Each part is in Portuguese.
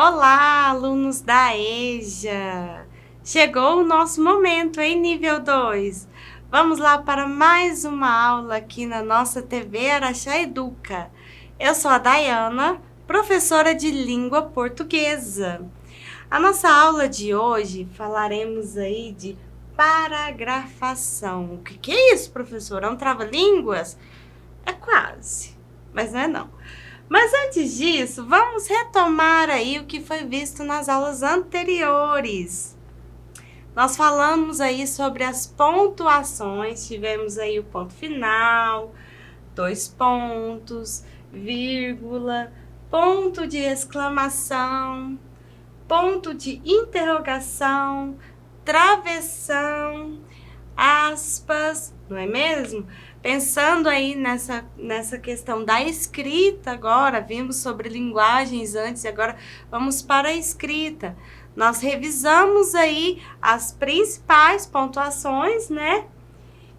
Olá, alunos da EJA! Chegou o nosso momento, em nível 2. Vamos lá para mais uma aula aqui na nossa TV Araxá Educa. Eu sou a Dayana, professora de língua portuguesa. A nossa aula de hoje falaremos aí de paragrafação. O que é isso, professora? É um trava-línguas? É quase, mas não é não. Mas antes disso, vamos retomar aí o que foi visto nas aulas anteriores. Nós falamos aí sobre as pontuações, tivemos aí o ponto final, 2 pontos, vírgula, ponto de exclamação, ponto de interrogação, travessão, aspas, não é mesmo? Pensando aí nessa questão da escrita agora, vimos sobre linguagens antes e agora vamos para a escrita. Nós revisamos aí as principais pontuações, né?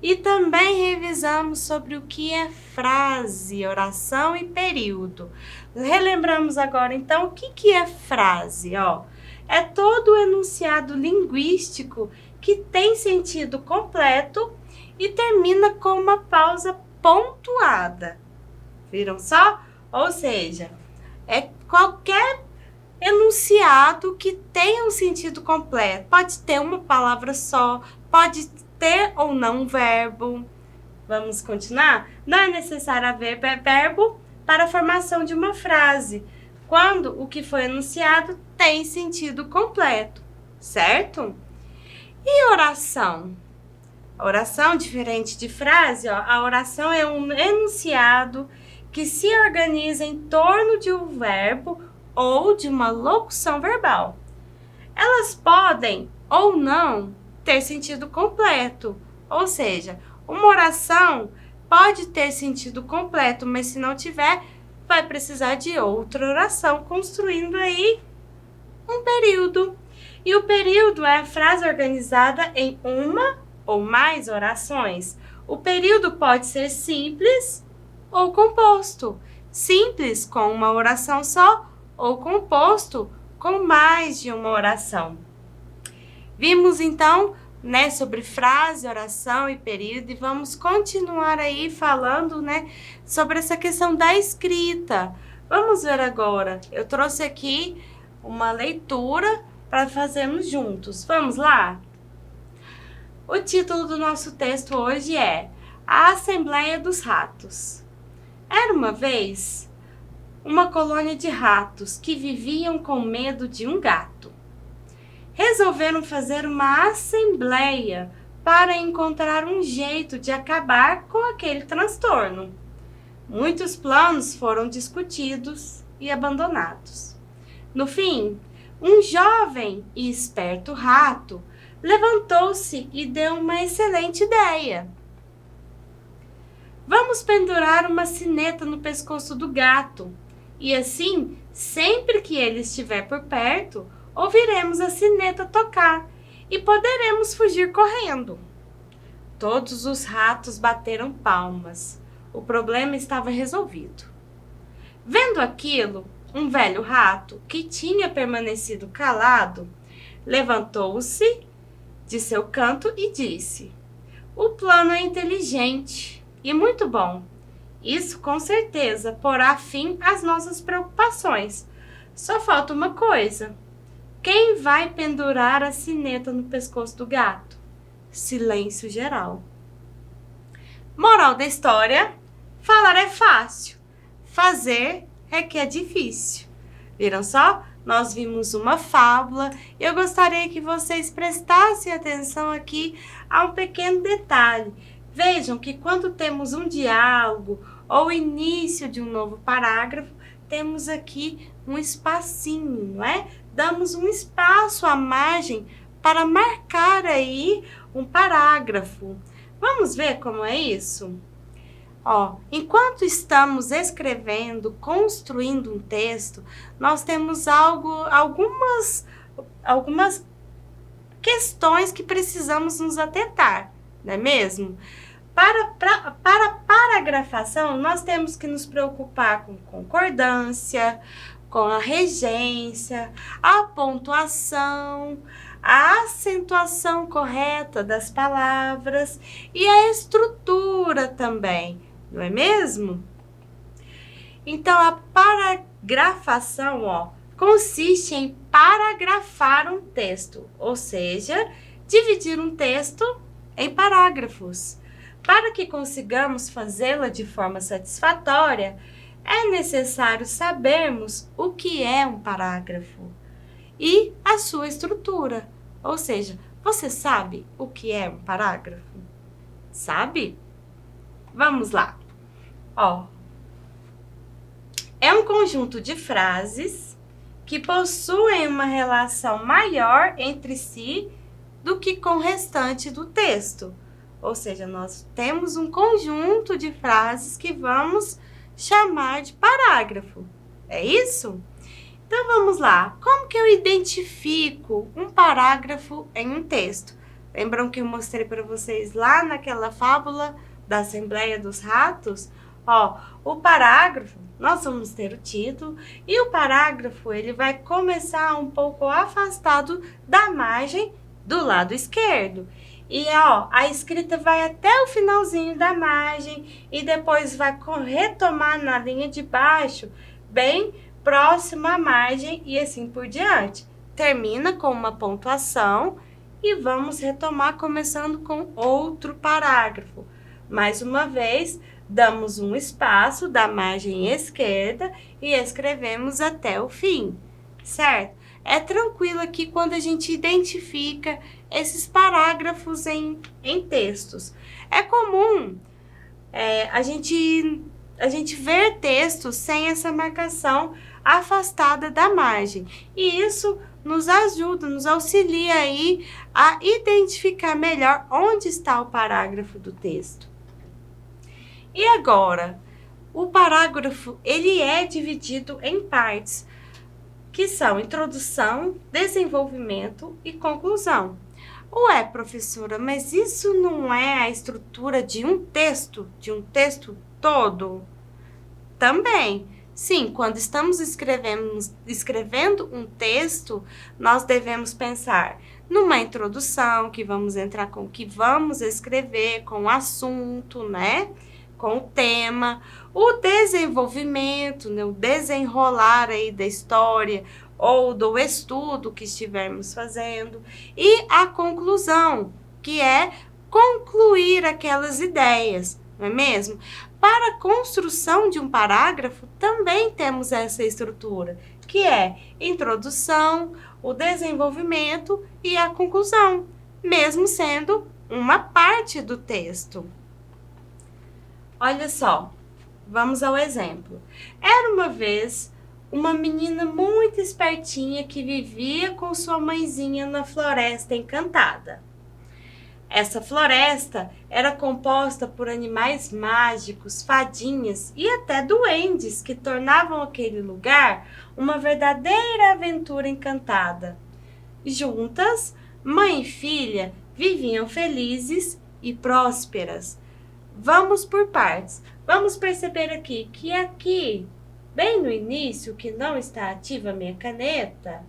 E também revisamos sobre o que é frase, oração e período. Relembramos agora, então, o que é frase? Ó, é todo o enunciado linguístico que tem sentido completo e termina com uma pausa pontuada. Viram só? Ou seja, é qualquer enunciado que tenha um sentido completo. Pode ter uma palavra só, pode ter ou não um verbo. Vamos continuar? Não é necessário haver verbo para a formação de uma frase, quando o que foi enunciado tem sentido completo, certo? E oração? A oração, diferente de frase, ó, a oração é um enunciado que se organiza em torno de um verbo ou de uma locução verbal. Elas podem ou não ter sentido completo, ou seja, uma oração pode ter sentido completo, mas se não tiver, vai precisar de outra oração, construindo aí um período. E o período é a frase organizada em uma ou mais orações. O período pode ser simples ou composto. Simples com uma oração só ou composto com mais de uma oração. Vimos então, né, sobre frase, oração e período e vamos continuar aí falando, né, sobre essa questão da escrita. Vamos ver agora. Eu trouxe aqui uma leitura para fazermos juntos. Vamos lá? O título do nosso texto hoje é A Assembleia dos Ratos. Era uma vez uma colônia de ratos que viviam com medo de um gato. Resolveram fazer uma assembleia para encontrar um jeito de acabar com aquele transtorno. Muitos planos foram discutidos e abandonados. No fim, um jovem e esperto rato levantou-se e deu uma excelente ideia. Vamos pendurar uma sineta no pescoço do gato e assim, sempre que ele estiver por perto, ouviremos a sineta tocar e poderemos fugir correndo. Todos os ratos bateram palmas. O problema estava resolvido. Vendo aquilo, um velho rato, que tinha permanecido calado, levantou-se de seu canto e disse: O plano é inteligente e muito bom. Isso com certeza porá fim às nossas preocupações. Só falta uma coisa. Quem vai pendurar a sineta no pescoço do gato? Silêncio geral. Moral da história: falar é fácil, fazer é que é difícil. Viram só? Nós vimos uma fábula e eu gostaria que vocês prestassem atenção aqui a um pequeno detalhe. Vejam que quando temos um diálogo ou início de um novo parágrafo, temos aqui um espacinho, não é? Damos um espaço à margem para marcar aí um parágrafo. Vamos ver como é isso? Ó, enquanto estamos escrevendo, construindo um texto, nós temos algumas questões que precisamos nos atentar, não é mesmo? Para paragrafação, nós temos que nos preocupar com concordância, com a regência, a pontuação, a acentuação correta das palavras e a estrutura também, não é mesmo? Então, a paragrafação, consiste em paragrafar um texto, ou seja, dividir um texto em parágrafos. Para que consigamos fazê-la de forma satisfatória, é necessário sabermos o que é um parágrafo e a sua estrutura. Ou seja, você sabe o que é um parágrafo? Sabe? Vamos lá. É um conjunto de frases que possuem uma relação maior entre si do que com o restante do texto. Ou seja, nós temos um conjunto de frases que vamos chamar de parágrafo. É isso? Então, vamos lá. Como que eu identifico um parágrafo em um texto? Lembram que eu mostrei para vocês lá naquela fábula da Assembleia dos Ratos? O parágrafo, nós vamos ter o título e o parágrafo, ele vai começar um pouco afastado da margem do lado esquerdo. E, a escrita vai até o finalzinho da margem e depois vai retomar na linha de baixo, bem próximo à margem e assim por diante. Termina com uma pontuação e vamos retomar começando com outro parágrafo. Mais uma vez, damos um espaço da margem esquerda e escrevemos até o fim, certo? É tranquilo aqui quando a gente identifica esses parágrafos em textos. É comum a gente ver textos sem essa marcação afastada da margem. E isso nos ajuda, nos auxilia aí a identificar melhor onde está o parágrafo do texto. E agora, o parágrafo ele é dividido em partes, que são introdução, desenvolvimento e conclusão. Ué, professora, mas isso não é a estrutura de um texto todo? Também. Sim, quando estamos escrevendo um texto, nós devemos pensar numa introdução, que vamos entrar com o que vamos escrever, com o assunto, né? Com o tema, o desenvolvimento, né? O desenrolar aí da história ou do estudo que estivermos fazendo, e a conclusão, que é concluir aquelas ideias, não é mesmo? Para a construção de um parágrafo, também temos essa estrutura, que é introdução, o desenvolvimento e a conclusão, mesmo sendo uma parte do texto. Olha só, vamos ao exemplo. Era uma vez uma menina muito espertinha que vivia com sua mãezinha na floresta encantada. Essa floresta era composta por animais mágicos, fadinhas e até duendes que tornavam aquele lugar uma verdadeira aventura encantada. Juntas, mãe e filha viviam felizes e prósperas. Vamos por partes. Vamos perceber aqui, bem no início, que não está ativa a minha caneta,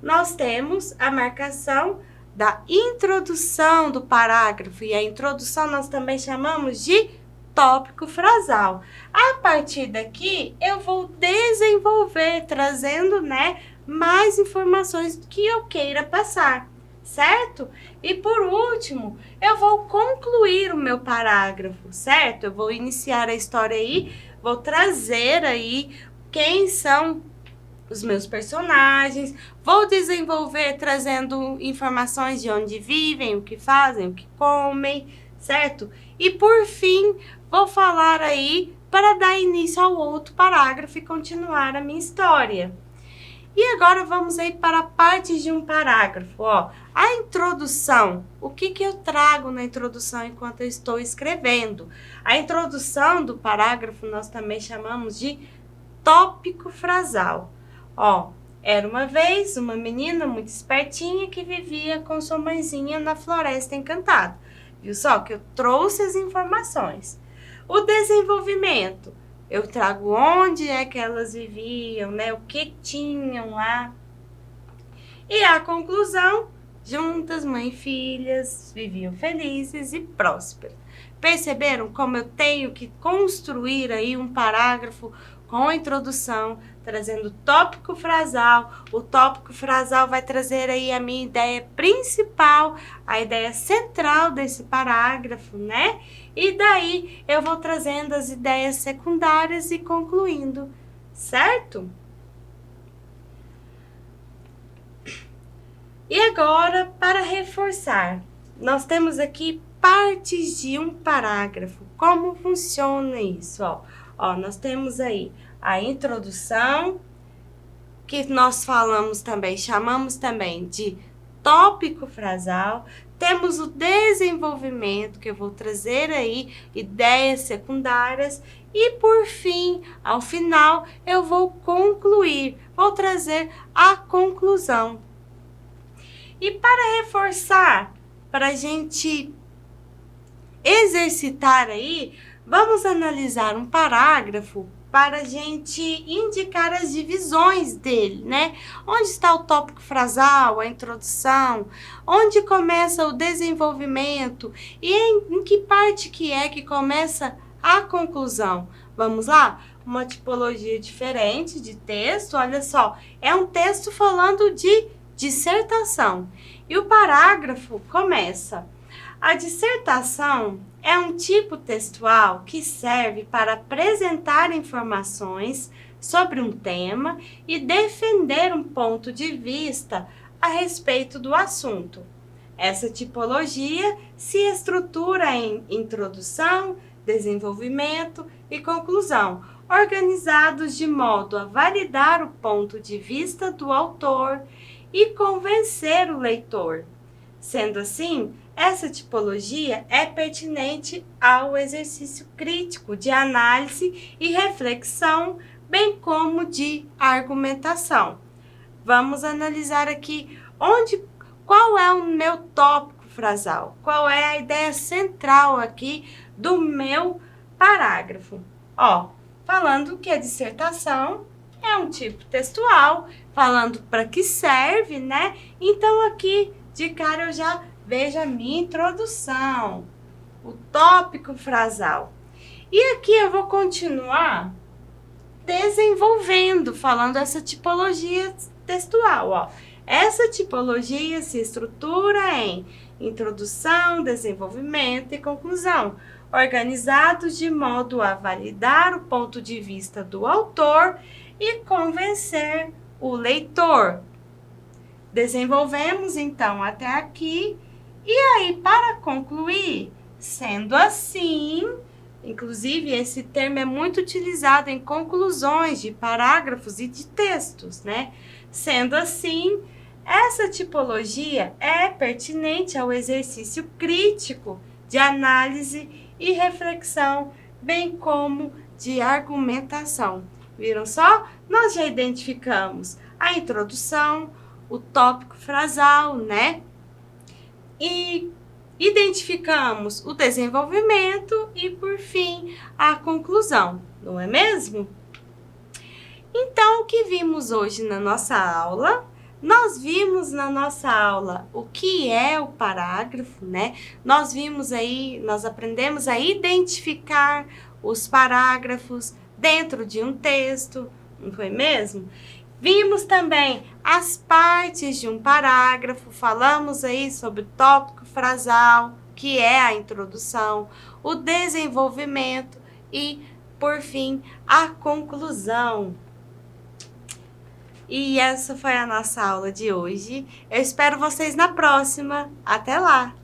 nós temos a marcação da introdução do parágrafo. E a introdução nós também chamamos de tópico frasal. A partir daqui, eu vou desenvolver, trazendo, mais informações que eu queira passar, certo? E por último, eu vou concluir o meu parágrafo, certo? Eu vou iniciar a história aí, vou trazer aí quem são os meus personagens, vou desenvolver trazendo informações de onde vivem, o que fazem, o que comem, certo? E por fim, vou falar aí para dar início ao outro parágrafo e continuar a minha história. E agora vamos aí para a parte de um parágrafo, A introdução, o que eu trago na introdução enquanto eu estou escrevendo? A introdução do parágrafo nós também chamamos de tópico frasal. Era uma vez uma menina muito espertinha que vivia com sua mãezinha na floresta encantada. Viu só que eu trouxe as informações. O desenvolvimento, eu trago onde é que elas viviam, né? O que tinham lá. E a conclusão, juntas, mãe e filhas, viviam felizes e prósperas. Perceberam como eu tenho que construir aí um parágrafo com a introdução, trazendo tópico frasal. O tópico frasal vai trazer aí a minha ideia principal, a ideia central desse parágrafo, né? E daí eu vou trazendo as ideias secundárias e concluindo, certo? E agora, para reforçar, nós temos aqui partes de um parágrafo. Como funciona isso? Ó, nós temos aí a introdução, que nós falamos também, chamamos também de tópico frasal. Temos o desenvolvimento, que eu vou trazer aí ideias secundárias. E por fim, ao final, eu vou concluir, vou trazer a conclusão. E para reforçar, para a gente exercitar aí, vamos analisar um parágrafo para a gente indicar as divisões dele, né? Onde está o tópico frasal, a introdução, onde começa o desenvolvimento e em que parte que é que começa a conclusão. Vamos lá? Uma tipologia diferente de texto, olha só, é um texto falando de dissertação. E o parágrafo começa: a dissertação é um tipo textual que serve para apresentar informações sobre um tema e defender um ponto de vista a respeito do assunto. Essa tipologia se estrutura em introdução, desenvolvimento e conclusão, organizados de modo a validar o ponto de vista do autor e convencer o leitor. Sendo assim, essa tipologia é pertinente ao exercício crítico de análise e reflexão, bem como de argumentação. Vamos analisar aqui qual é o meu tópico frasal, qual é a ideia central aqui do meu parágrafo. Falando que a dissertação é um tipo textual, falando para que serve, né? Então aqui de cara eu já vejo a minha introdução, o tópico frasal. E aqui eu vou continuar desenvolvendo, falando essa tipologia textual, Essa tipologia se estrutura em introdução, desenvolvimento e conclusão, organizados de modo a validar o ponto de vista do autor e convencer o leitor. Desenvolvemos então até aqui. E aí, para concluir, sendo assim, inclusive esse termo é muito utilizado em conclusões de parágrafos e de textos, né? Sendo assim, essa tipologia é pertinente ao exercício crítico de análise e reflexão, bem como de argumentação. Viram só? Nós já identificamos a introdução, o tópico frasal, né? E identificamos o desenvolvimento e, por fim, a conclusão, não é mesmo? Então, o que vimos hoje na nossa aula? Nós vimos na nossa aula o que é o parágrafo, né? Nós aprendemos a identificar os parágrafos dentro de um texto, não foi mesmo? Vimos também as partes de um parágrafo, falamos aí sobre o tópico frasal, que é a introdução, o desenvolvimento e, por fim, a conclusão. E essa foi a nossa aula de hoje. Eu espero vocês na próxima. Até lá!